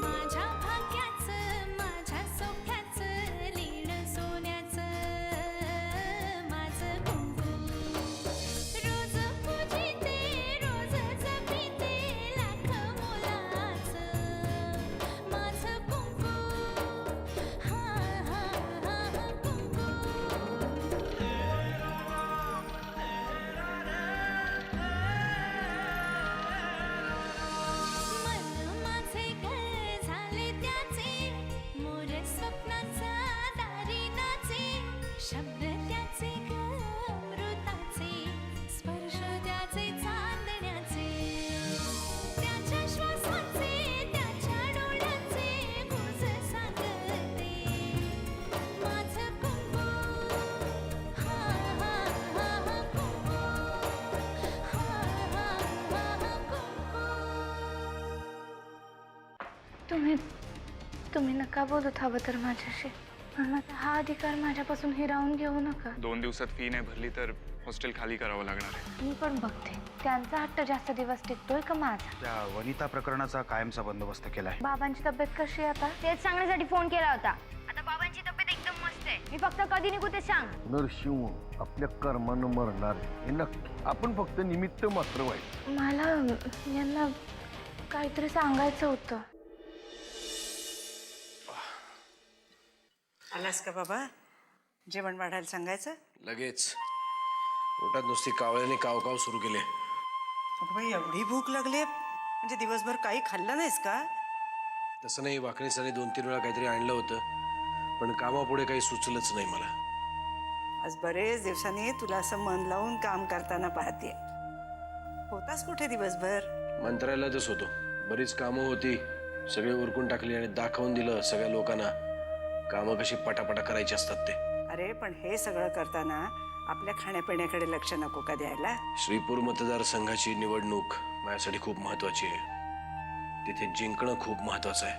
माझ्या भाग्याचं माझ्या सोख्याचं लीण सोन्याचं माझं कुंकू रोज पूजिते रोज जपिते लाख मोलाचं माझं कुंकू हा हा हा कुंकू मन माझे घर झाले त्याचे मोर स्वप्नांचा दारी नाचे शब्द त्याचे अमृताचे स्पर्श त्याचे चांदण्याचे त्याच्या श्वासाचे त्याच्या डोळ्याचे गुज सांगते माझं कुंकू हा हा हा कुंकू हा हा हा कुंकू तुम्ही नका बोलत हवं तर माझ्याशी पण माझा हा अधिकार माझ्यापासून हिरावून घेऊ नका. 2 दिवसात फी नाही भरली तर हॉस्टेल खाली करावं लागणार आहे. मी पण बघते त्यांचा हट्ट जास्त दिवस टिकतोय का माझा. त्या वनिता प्रकरणाचा कायमचा बंदोबस्त केलाय. बाबांची तब्येत कशी आहे आता? तेच सांगण्यासाठी फोन केला होता. आता बाबांची तब्येत एकदम मस्त आहे. मी फक्त कधी निघू ते सांग. नरशिंह आपल्या कर्मानं मरणार हे नक्की. आपण फक्त निमित्त मात्र व्हायचं. मला यांना काहीतरी सांगायचं होतं. आलास का बाबा? जेवण वाढायला सांगायचं? लगेच पोटात नुसती कावळ्याने काव काव सुरू केले. अगं बाई एवढी भूक लागली म्हणजे दिवसभर काही खाल्लं नाहीस का? तसं नाही, वाकणीसरांनी 2-3 वेळा काहीतरी आणलं होतं पण कामापुढे काही सुचलंच नाही मला. आज बरेच दिवसांनी तुला असं मन लावून काम करताना पाहते. होतास कुठे दिवसभर? मंत्रालयातच होतो. बरीच कामं होती, सगळे उरकून टाकली आणि दाखवून दिलं सगळ्या लोकांना कामं कशी पटापटा करायची असतात ते. अरे पण हे सगळं करताना आपल्या खाण्यापिण्याकडे लक्ष नको का द्यायला? श्रीपूर मतदारसंघाची निवडणूक माझ्यासाठी खूप महत्वाची आहे. तिथे जिंकणं खूप महत्वाचं आहे.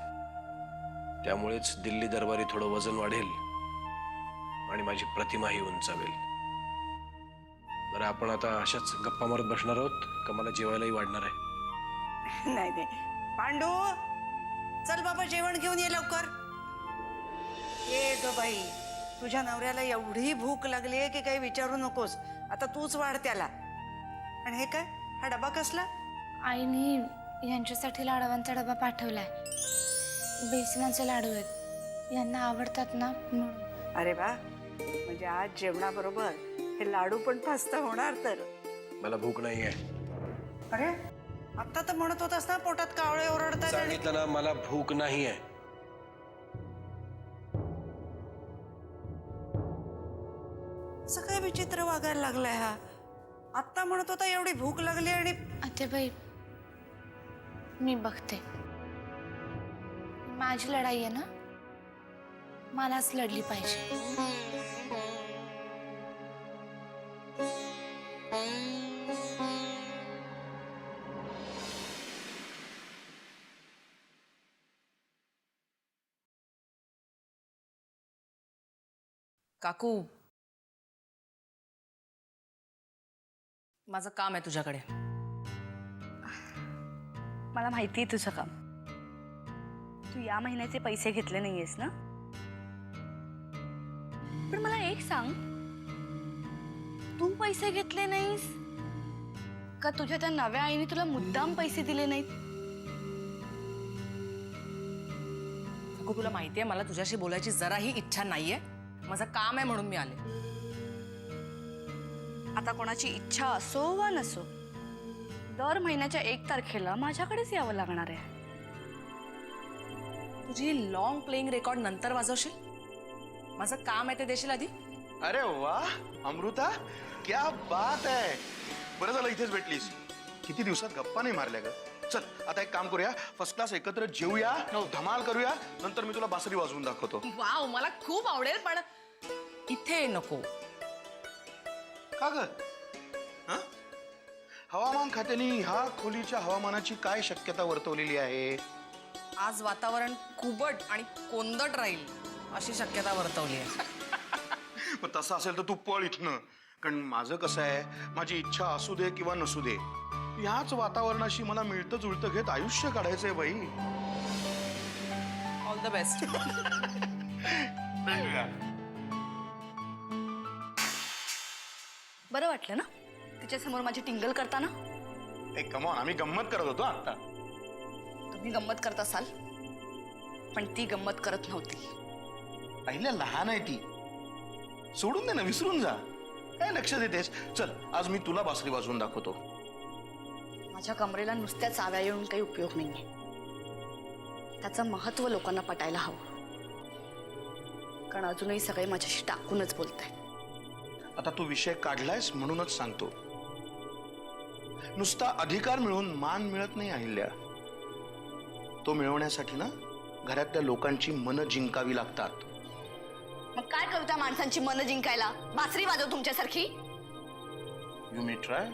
त्यामुळेच दिल्ली दरबारी थोडं वजन वाढेल आणि माझी प्रतिमाही उंचावेल. बरं, आपण आता अशाच गप्पा मारत बसणार आहोत का मला जेवायलाही वाढणार आहे? नाही नाही पांडू, चल बाबा जेवण घेऊन ये लवकर. ये ग बाई, तुझ्या नवऱ्याला एवढी भूक लागली आहे की काही विचारू नकोस. आता तूच वाढ त्याला. आणि हे काय, हा डबा कसला? आईने यांच्यासाठी लाडवांचा डबा पाठवलाय. बेसनाचे लाडू आहेत, यांना आवडतात ना म्हणून. अरे वा, म्हणजे आज जेवणाबरोबर हे लाडू पण फस्त होणार तर. मला भूक नाही आहे. अरे आता तर म्हणत होतास ना पोटात कावळे ओरडतात. सांगितलं ना, मला भूक नाही आहे. असं काय विचित्र वागायला लागलाय हा? आत्ता म्हणत होता एवढी भूक लागली आणि आत्याबाई, मी बघते. माझी लढाई आहे ना, मलाच लढली पाहिजे. काकू, माझं काम आहे तुझ्याकडे. मला माहिती आहे तुझं काम. तू या महिन्याचे पैसे घेतले नाहीयेस ना? पण मला एक सांग, तू पैसे घेतले नाहीस का तुझ्या त्या नव्या आईने तुला मुद्दाम पैसे दिले नाहीत? काकू, तुला माहितीये मला तुझ्याशी बोलायची जराही इच्छा नाहीये. माझं काम आहे म्हणून मी आले. आता कोणाची इच्छा असो वा नसो, दर महिन्याच्या 1 तारखेला माझ्याकडेच यावं लागणार आहे. तुझी लॉंग प्लेइंग रेकॉर्ड नंतर वाजवशील. माझं काम आहे ते देशील आधी. अरे वाह अमृता, क्या बात आहे. बरं झालं इथेच भेटलीस. किती दिवसात गप्पा नाही मारल्या ग. चल आता एक काम करूया, फर्स्ट क्लास एकत्र जेवूया, धमाल करूया, नंतर मी तुला बासरी वाजवून दाखवतो. वाव, मला खूप आवडेल पण इथे नको. का ग? हवामान खात्याने ह्या खोलीच्या हवामानाची काय शक्यता वर्तवलेली आहे? आज वातावरण कुबट आणि कोंदट राहील अशी शक्यता वर्तवली आहे. मग तसं असेल तर तू पळ इथनं. कारण माझं कसं आहे, माझी इच्छा असू दे किंवा नसू दे, ह्याच वातावरणाशी मला मिळतं जुळतं घेत आयुष्य काढायचंय बाई. All the best. बरं वाटलं ना तिच्यासमोर माझी टिंगल करताना? कमॉन, आम्ही गंमत करत होतो आता. तुम्ही गंमत करत असाल पण ती गंमत करत नव्हती. पहिल्या लहान आहे ती, सोडून दे ना, विसरून जा. काय लक्ष देतेस? चल आज मी तुला बासरी वाजवून दाखवतो. माझ्या कमरेला नुसत्या चाव्या येऊन काही उपयोग नाहीये. त्याचं महत्व लोकांना पटायला हवं, कारण अजूनही सगळे माझ्याशी टाकूनच बोलताय. आता तू विषय काढलायस म्हणूनच सांगतो. नुसता अधिकार मिळून मान मिळत नाही अहिल्या. तो मिळवण्यासाठी ना घरातल्या लोकांची मनं जिंकावी लागतात. मग काय करू त्या माणसांची मनं जिंकायला? बासरी वाजव तुमच्यासारखी. You may try.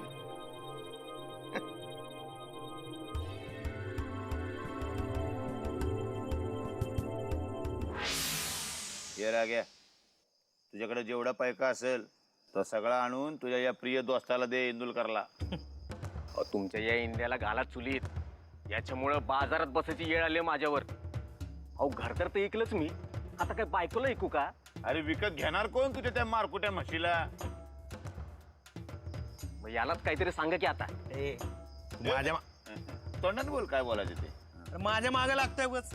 ये राग्या, तुझ्याकडे जेवढा पैका असेल तो सगळा आणून तुझ्या या प्रिय दोस्ताला दे, इंदुलकरला. तुमच्या या इंडियाला घाला चुलीत. याच्यामुळं बाजारात बसायची वेळ आली माझ्यावर. अहो घर तर ऐकलंच मी, आता काय बायकोला ऐकू का? अरे विकत घेणार कोण तुझ्या त्या मारकुट्या म्हशीला? मग यालाच काहीतरी सांगा की आता. माझ्या तोंडात बोल, काय बोलायचं ते. माझ्या मागे लागतोय बस.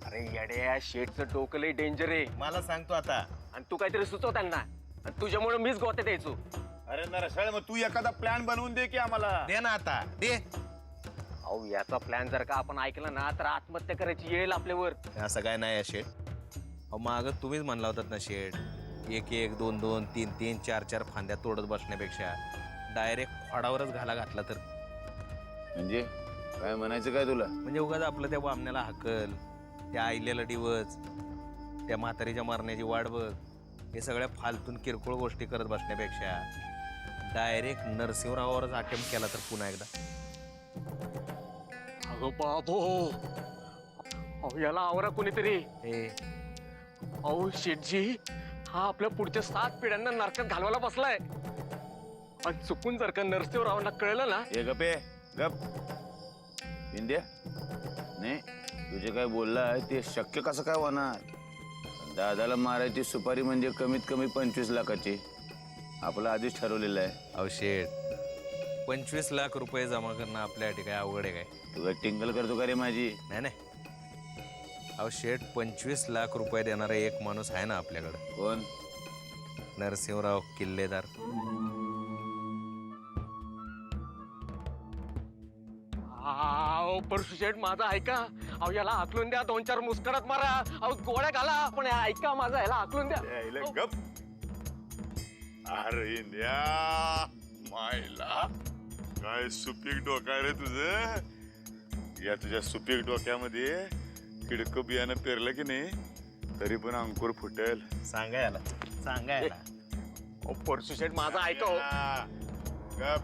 अरे येड्या, शेटचं डोकं लय डेंजर आहे. मला सांगतो आता. आणि तू काहीतरी सुचव त्यांना, आणि तुझ्यामुळे मीच गोते द्यायचो. अरे नरसळ, मग तू एखादा प्लॅन बनवून दे की आम्हाला. दे ना आता, दे. अहो याचा प्लॅन जर का आपण ऐकला ना तर आत्महत्या करायची येईल आपल्यावर. असं काय नाही शेठ. अहो माग तुम्हीच म्हणला होतात ना शेठ, 1-1, 2-2, 3-3, 4-4 फांद्या तोडत बसण्यापेक्षा डायरेक्ट खोडावरच घाला घातला तर. म्हणजे काय म्हणायचं काय तुला? म्हणजे उगाच आपलं त्या बामण्याला हाकल, त्या आईलेला डिवच, त्या म्हातारीच्या मारण्याची वाट बघ, हे सगळ्या फालतून किरकोळ गोष्टी करत बसण्यापेक्षा डायरेक्ट नरसिंहरावावरच अटेम्प्ट केला तर पुन्हा एकदा. अगं बाबो, अहो याला आवरा कोणीतरी. अहो शेठजी, हा आपल्या पुढच्या 7 पिढ्यांना नरकात घालवायला बसलाय. आणि चुकून जर का नरसिंहरावांना कळलं ना. हे गप आहे, गप. इंडिया नाही, तुझे काय बोलला ते शक्य कसं काय होणार? दादाला मारायची सुपारी म्हणजे कमीत कमी 25 लाखाची. आपलं आधीच ठरवलेलं आहे. अहो शेठ, 25 लाख रुपये जमा करणं आपल्यासाठी काय अवघड आहे काय? तू काय टिंगल करतो का रे माझी? नाही. अहो शेठ, 25 लाख रुपये देणारा एक माणूस आहे ना आपल्याकडं. कोण? नरसिंहराव किल्लेदार. अहो परशु शेठ माझा ऐका. अहो याला हाकलून द्या, 2-4 मुस्करात मारा. अहो गोळ्या घाला, पण ऐका माझा, याला हाकलून द्या. गप. अरे इंडिया मायला, काय सुपीक डोका रे तुझं. या तुझ्या सुपीक डोक्यामध्ये किडकं बियाणं पेरलं की नाही तरी पण अंकुर फुटेल. सांगायला. अहो परशु शेठ माझा ऐका. गप.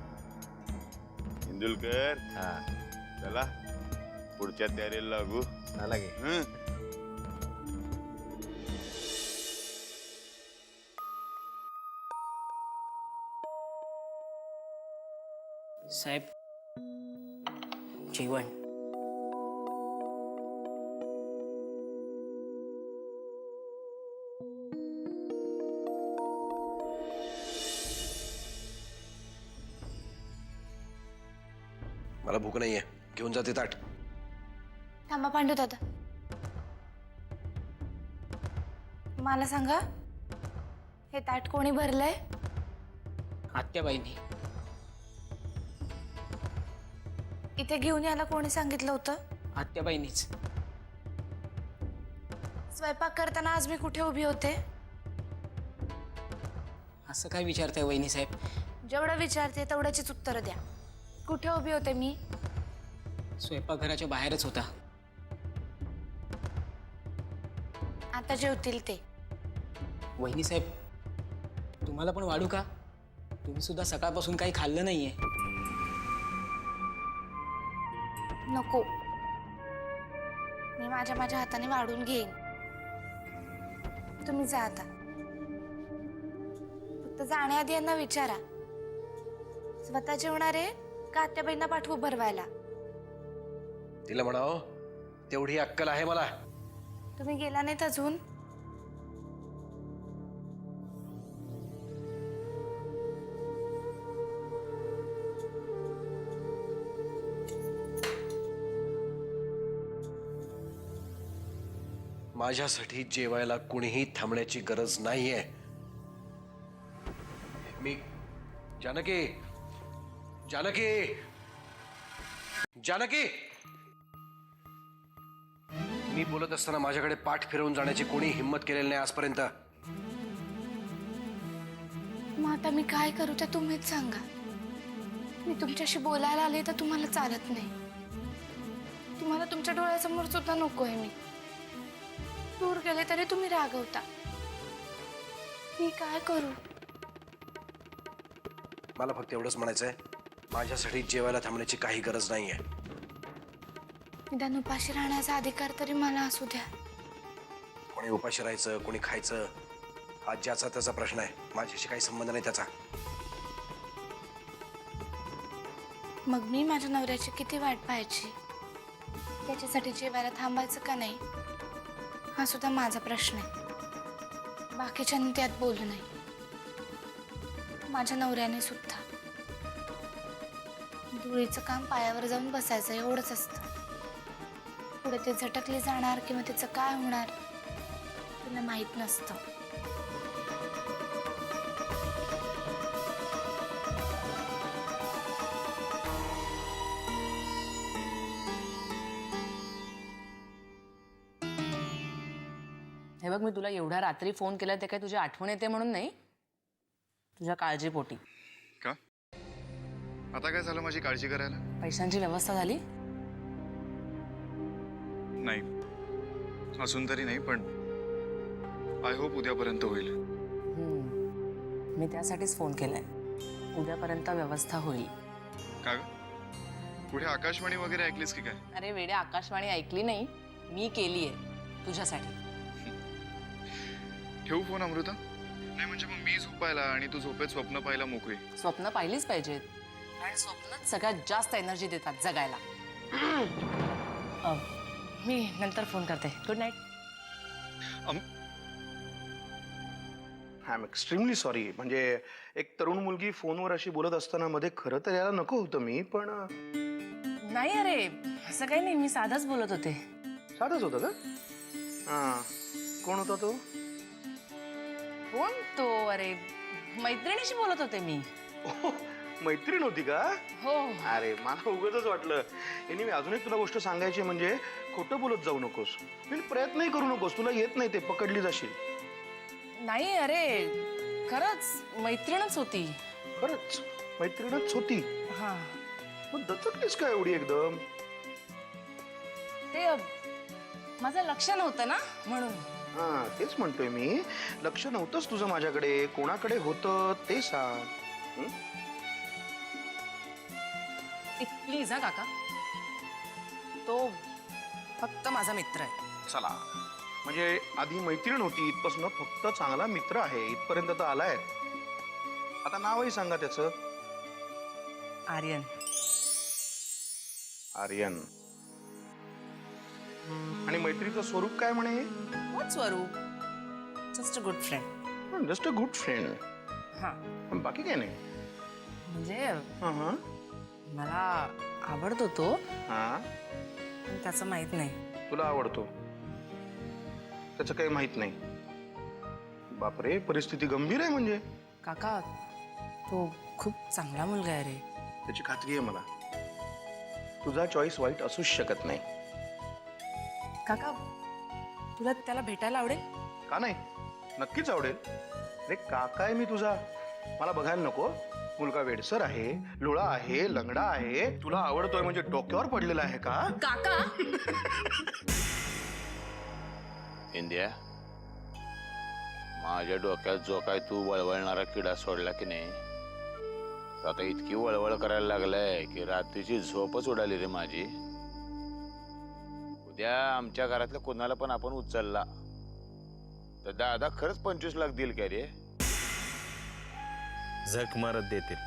इंदुलकर, हा चला पुढच्या तयारीला लागू. आला गे. साहेब जेवण. मला भूक नाहीये, घेऊन जाते ताट. थांबा पांडू दादा, मला सांगा, हे ताट कोणी भरलंय? आत्याबाईंनी. इथे घेऊन यायला कोणी सांगितलं होतं? आत्याबाईंनीच. स्वयंपाक करताना आज मी कुठे उभी होते? असं काय विचारताय वहिनी साहेब? जेवढं विचारते तेवढ्याचीच उत्तरं द्या. कुठे उभी होते मी? स्वयंपाकघराच्या बाहेरच होता. आता जेवतील ते. वहिनी साहेब, तुम्हाला पण वाढू का? तुम्ही सुद्धा सकाळपासून काही खाल्लं नाहीये. नको, मी माझ्या हाताने वाढून घेईन. तुम्ही जा आता. फक्त जाण्याआधी यांना विचारा, स्वतः जेवणार आहे का आत्याबाईंना पाठवू भरवायला? तिला म्हणावं तेवढी अक्कल आहे मला. तुम्ही गेला नाहीत अजून? माझ्यासाठी जेवायला कुणीही थांबण्याची गरज नाहीये. मी जानकी जानकी जानकी मी बोलत असताना माझ्याकडे पाठ फिरवून जाण्याची कोणी हिंमत केलेली नाही आजपर्यंत. मग आता मी काय करू ते तुम्हीच सांगा. मी तुमच्याशी बोलायला आले तर तुम्हाला चालत नाही. तुम्हाला तुमच्या डोळ्यासमोर सुद्धा नकोय मी. दूर गेले तरी तुम्ही रागवता. मी काय करू? मला फक्त एवढंच म्हणायचंय, माझ्यासाठी जेवायला थांबण्याची काही गरज नाहीये. निदान उपाशी राहण्याचा अधिकार तरी मला असू द्या. कोणी उपाशी राहायचं कोणी खायचं हा ज्याचा त्याचा प्रश्न आहे. माझ्याशी काही संबंध नाही त्याचा. मग मी माझ्या नवऱ्याची किती वाट पाहायची? त्याच्यासाठी जेवायला थांबायचं का नाही हा सुद्धा माझा प्रश्न आहे. बाकीच्यांनी त्यात बोलू नये. माझ्या नवऱ्याने सुद्धा. धुळीचं काम पायावर जाऊन बसायचं एवढंच असतं. पुढे ते झटकली जाणार किंवा तिचं काय होणार तुला माहित नसतं. हे बघ, मी तुला एवढ्या रात्री फोन केला ते काय तुझी आठवण येते म्हणून नाही, तुझ्या काळजीपोटी. का आता काय झालं माझी काळजी करायला? पैशांची व्यवस्था झाली? नाही, अजून तरी नाही, पण आय होप उद्यापर्यंत होईल. मी त्यासाठीच फोन केलाय. उद्यापर्यंत व्यवस्था होईल. का ग? कुठे आकाशवाणी वगैरे ऐकलीस की काय? अरे वेडे, आकाशवाणी ऐकली नाही, मी केली आहे तुझ्यासाठी. ठेवू फोन अमृता? नाही म्हणजे मग मी झोपायला आणि तू झोपेत स्वप्न पाहायला मोकळी. स्वप्न पाहिलीच पाहिजेत, कारण स्वप्नच सगळ्यात जास्त एनर्जी देतात जगायला. मी नंतर फोन करते. Good night. I am extremely sorry. म्हणजे एक तरुण मुलगी फोनवर अशी बोलत असताना मध्ये खरं तर यायला नको होतं मी, पण नाही अरे, असं काही नाही, मी साधंच बोलत होते. साधंच होतं का? हां, कोण होता तो? कोण तो? अरे मैत्रिणीशी बोलत होते मी. मैत्रीण होती का? हो. अरे मला उगाचच वाटलं. मी अजून एक तुला गोष्ट सांगायची, म्हणजे खोटं बोलत जाऊ नकोस. प्रयत्नही करू नकोस. तुला येत नाही ते, पकडली जाशील. नाही अरे, खरंच मैत्रीणच होती. खरंच मैत्रीणच होती? हा. मग दचकलीस का एवढी एकदम? ते माझं लक्ष नव्हतं ना म्हणून. हा तेच म्हणतोय मी. लक्ष नव्हतंच तुझं माझ्याकडे. कोणाकडे होतं ते सांग. प्लीज हा काका, तो फक्त माझा मित्र आहे. चला, म्हणजे आधी मैत्रीण होती, इथपासून फक्त चांगला मित्र आहे, इथपर्यंत तर आलाय. आता नावही सांगा त्याचं. आर्यन. आर्यन. आणि मैत्रीचं स्वरूप काय म्हणे? व्हॉट स्वरूप? Just a good friend. Just a good friend. हा, बाकी काय नाही. म्हणजे हा, मला आवडतो तो, हा. पण त्याचं माहित नाही. तुला आवडतो, त्याचं काही माहित नाही? बापरे, परिस्थिती गंभीर आहे म्हणजे. काका, तो खूप चांगला मुलगा आहे रे. त्याची खात्री आहे मला. तुझा चॉईस वाईट असूच शकत नाही. काका, तुला त्याला भेटायला आवडेल? का नाही, नक्कीच आवडेल. अरे काका आहे मी तुझा, मला बघायला नको? मुलगा वेडसर आहे, लुळा आहे, लंगडा आहे. तुला आवडतोय म्हणजे डोक्यावर पडलेला आहे का? काका. इंदिया, माझ्या डोक्यात जो काय तू वळवळणारा किडा सोडला की नाही, तो आता इतकी वळवळ करायला लागलाय की रात्रीची झोपच उडाली रे माझी. उद्या आमच्या घरातल्या कोणाला पण आपण उचलला तर दादा खरंच 25 लाख देईल का रे? झक मारत देतील.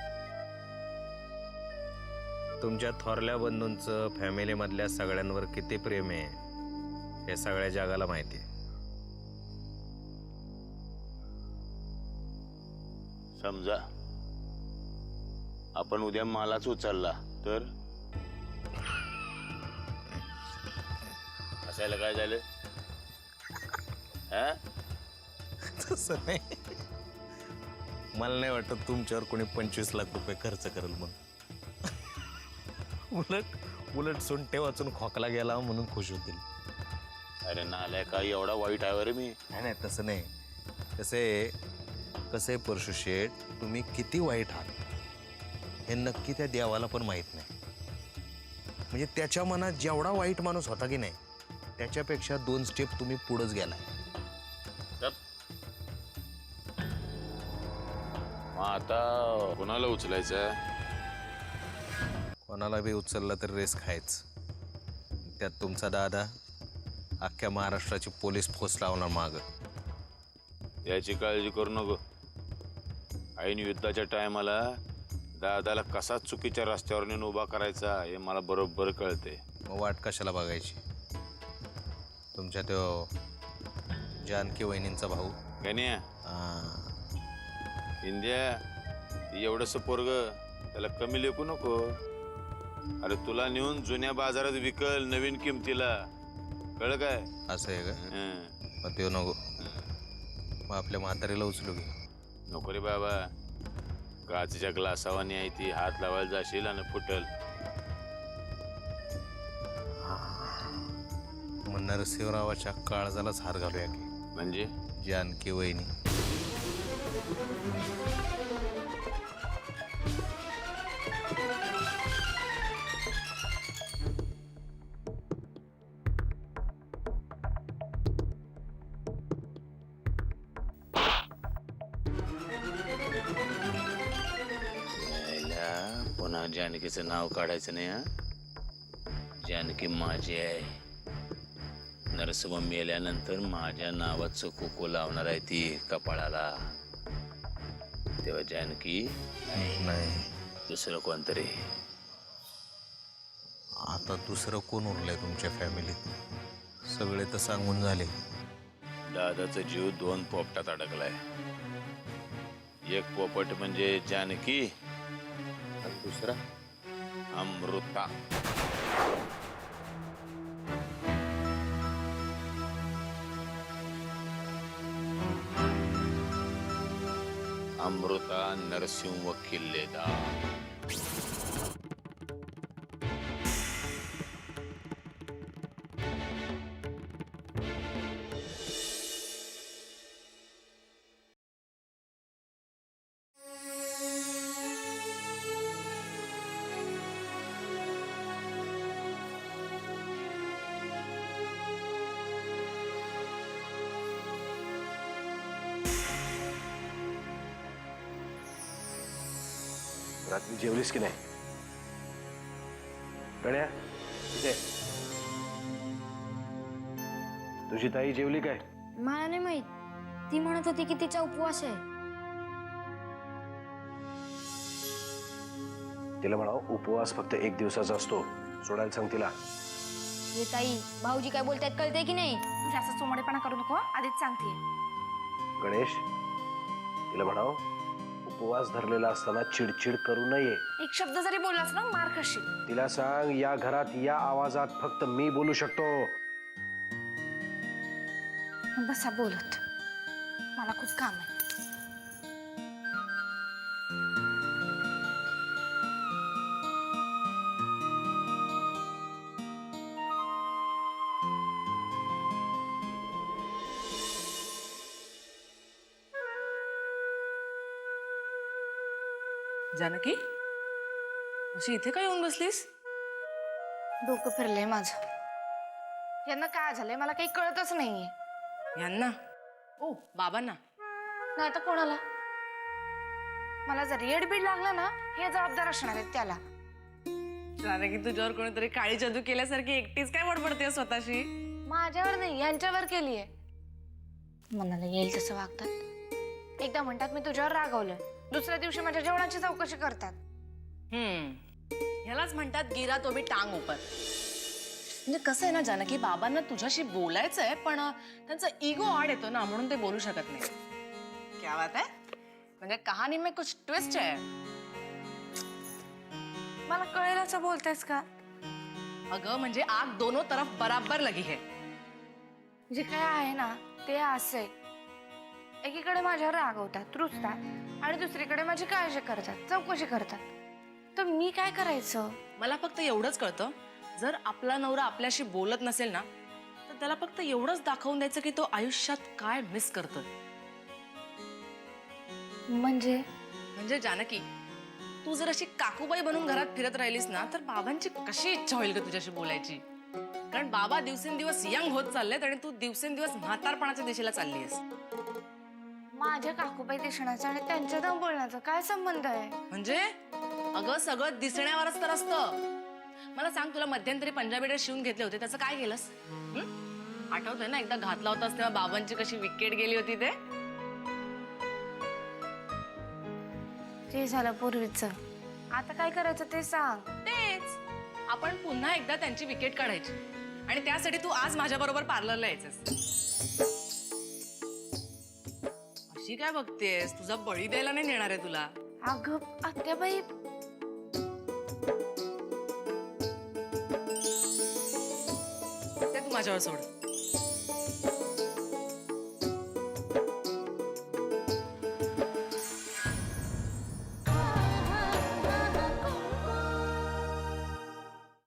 तुमच्या थोरल्या बंधूंचं फॅमिली मधल्या सगळ्यांवर किती प्रेम आहे हे सगळ्या जगाला माहिती आहे. समजा आपण उद्या मालाच उचलला तर असायला काय झालं? हा? तसं नाही. मला नाही वाटत तुमच्यावर कोणी 25 लाख रुपये खर्च करेल म्हणून. उलट सुंटे वाचून खोकला गेला म्हणून खुश होतील. अरे नालाय का एवढा वाईट आहे रे मी? नाही तसं नाही. कसे परशु शेठ, तुम्ही किती वाईट आहात हे नक्की त्या देवाला पण माहित नाही. म्हणजे त्याच्या मनात जेवढा वाईट माणूस होता की नाही त्याच्यापेक्षा 2 स्टेप तुम्ही पुढेच गेलाय. मग आता कोणाला उचलायचं? कोणाला बी उचललं तर रेस खायच. त्यात तुमचा दादा अख्ख्या महाराष्ट्राची पोलीस फोर्स लावणार माग. याची काळजी करू नको. ऐन युद्धाच्या टायमाला दादाला कसा चुकीच्या रस्त्यावर नेऊन उभा करायचा हे मला बरोबर कळते. मग वाट कशाला बघायची? तुमच्या तो जानकी वहिनींचा भाऊ गण्या इंद्या एवढंसं पोरग त्याला कमी लेखू नको. अरे तुला नेऊन जुन्या बाजारात विकल नवीन किमतीला. कळ काय? असं आहे का? मग ते नको. मग आपल्या म्हातारीला उचलू घे. नको रे बाबा. काचेच्या ग्लासावानी आहे ती. हात लावायला जाशील आणि फुटल. मग नरसिंहरावाच्या काळजालाच हार घालूया की. म्हणजे जानकी वहिनी. पुन्हा जानकीचं नाव काढायचं नाही. हा जानकी माझी आहे. नरसिंह मेल्यानंतर माझ्या नावाचं कुकू लावणार आहे ती कपाळाला. तेव्हा जानकी नाही. दुसरं कोणतरी. आता दुसरं कोण उरलंय तुमच्या फॅमिलीत? सगळे तर सांगून झाले. दादाचा जीव 2 पोपटात अडकलाय. एक पोपट म्हणजे जानकी आणि दुसरा अमृता. अमृता नरसिंह किल्लेदार. रात्री जेवलीस की नाही? गण्या इथे. तुझी ताई जेवली काय? मला नाही माहित. ती म्हणत होती की तिचा उपवास आहे. तिला म्हणा उपवास फक्त 1 दिवसाचा असतो. सोडायला सांग तिला. हे ताई, भाऊजी काय बोलतायत कळतंय की नाही? तू जास्त चोमडेपणा करू नको. आधीच सांगते. गणेश तिला म्हणाव उपवास धरलेला असताना चिडचिड करू नये. एक शब्द जरी बोललास ना मार खाशील. तिला सांग या घरात या आवाजात फक्त मी बोलू शकतो. बसा बोलत. मला खूप काम आहे. जानकी अशी इथे काय येऊन बसलीस? डोकं फिरलंय माझं. यांना काय झालंय मला काही कळतच नाहीये. यांना? ओ बाबांना? नाही तर कोणाला? मला जर येडबीड लागलं ना हे जबाबदार असणार आहेत त्याला. जानकी तुझ्यावर कोणीतरी काळी जादू केल्यासारखी एकटीच काय बडबडते स्वतःशी? माझ्यावर नाही यांच्यावर केलीये. मनाला येईल तसं वागतात. एकदा म्हणतात मी तुझ्यावर रागवलं, दुसऱ्या दिवशी माझ्या जेवणाची चौकशी करतात. ह्यालाच म्हणतात गिरा तो भी टांग ऊपर. म्हणजे कसं आहे ना जानकी, बाबांना तुझ्याशी बोलायचं आहे पण त्यांचा इगो आड येतो ना, म्हणून ते बोलू शकत नाही. क्या बात आहे? म्हणजे कहाणी में कुछ ट्विस्ट है. मला कळेल असं बोलतेस का? अगं म्हणजे आग दोनों तरफ बराबर लगी है. जे काय आहे ना ते असं आहे. एकीकडे माझ्यावर रागवतात, रुसतात आणि दुसरीकडे माझी काळजी करतात, चौकशी करतात. तर मी काय करायचं? मला फक्त एवढंच कळतं, जर आपला नवरा आपल्याशी बोलत नसेल ना, तर त्याला फक्त एवढंच दाखवून द्यायचं की तो आयुष्यात काय मिस करतोय. म्हणजे जानकी, तू जर अशी काकूबाई बनून घरात फिरत राहिलीस ना, तर बाबांची कशी इच्छा होईल ग तुझ्याशी बोलायची. कारण बाबा दिवसेंदिवस यंग होत चाललेत आणि तू दिवसेंदिवस म्हातारपणाच्या दिशेला चाललीयस. माझ्या काकूबाई दिसण्याचा आणि त्यांच्या बोलण्याचा काय संबंध आहे? म्हणजे अगं सगळं दिसण्यावरच तर असतं. मला सांग, तुला मध्यंतरी पंजाबी ड्रेस शिवून घेतले होते, त्याचं काय केलंस? आठवतंय ना एकदा घातला होतास तेव्हा बाबांची कशी विकेट गेली होती ते? ते झालं पूर्वीचं. आता काय करायचं ते सांग. तेच, आपण पुन्हा एकदा त्यांची विकेट काढायची आणि त्यासाठी तू आज माझ्या बरोबर पार्लरला यायचंस. अशी काय बघतेस? तुझा बळी द्यायला नाही नेणार आहे तुला. अगं आत्याबाई, ते तू माझ्यावर सोड.